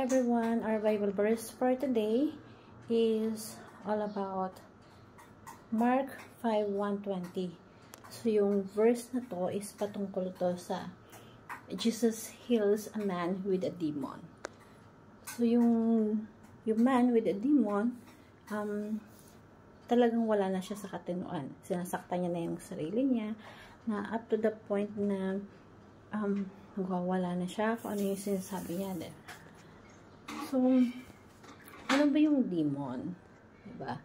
everyone, our Bible verse for today is all about Mark 5:1-20. So yung verse na to is patungkol to sa Jesus heals a man with a demon. So yung man with a demon, talagang wala na siya sa katinuan. Sinasaktan niya na yung sarili niya, na up to the point na wala na siya kung ano yung sinasabi niya. So, ano ba yung demon? Diba?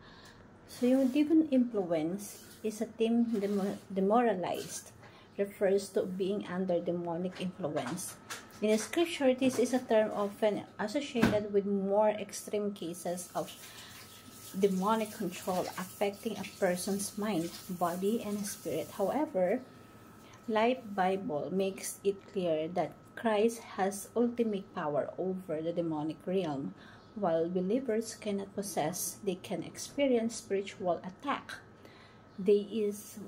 So, yung demon influence is a theme demoralized, refers to being under demonic influence. In the scripture, this is a term often associated with more extreme cases of demonic control affecting a person's mind, body, and spirit. However, Life Bible makes it clear that Christ has ultimate power over the demonic realm. While believers cannot possess, they can experience spiritual attack. This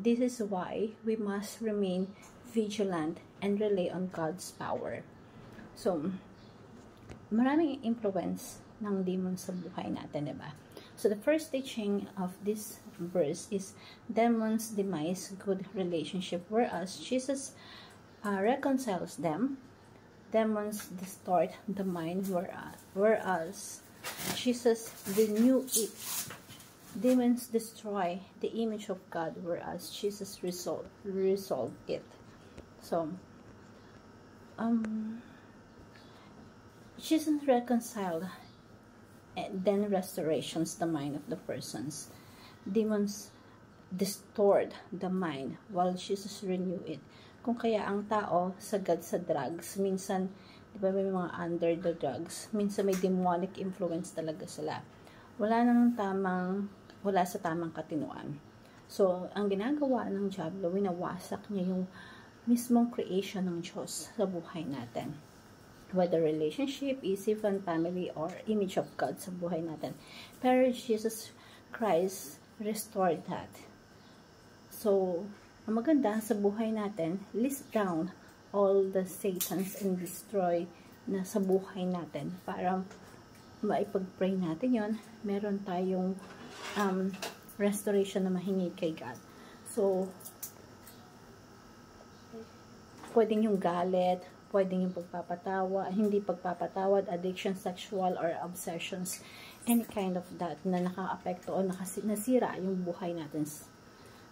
is why we must remain vigilant and rely on God's power. So, maraming influence ng demon sa buhay natin, diba? So, the first teaching of this verse is demons demise good relationship, whereas Jesus reconciles them. Demons distort the mind, whereas Jesus renew it. Demons destroy the image of God, whereas Jesus resolve it. So, Jesus reconciled and then restorations the mind of the persons. Demons distort the mind while Jesus renew it. Kung kaya ang tao sagad sa drugs, minsan, di ba may mga under the drugs, minsan may demonic influence talaga sila. Wala sa tamang katinuan. So, ang ginagawa ng diablo, winawasak niya yung mismong creation ng Diyos sa buhay natin. Whether relationship, even family, or image of God sa buhay natin. Pero Jesus Christ restored that. So, ang maganda sa buhay natin, list down all the Satans and destroy na sa buhay natin para maipag-pray natin yon. Meron tayong restoration na mahingi kay God. So, pwedeng yung galit, pwedeng yung hindi pagpapatawad, addiction, sexual, or obsessions, any kind of that na naka-apekto o nasira yung buhay natin.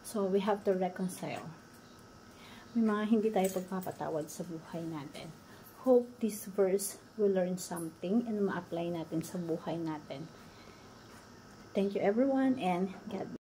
So, we have to reconcile. May mga hindi tayo pagpapatawad sa buhay natin. Hope this verse will learn something and ma-apply natin sa buhay natin. Thank you everyone, and God bless.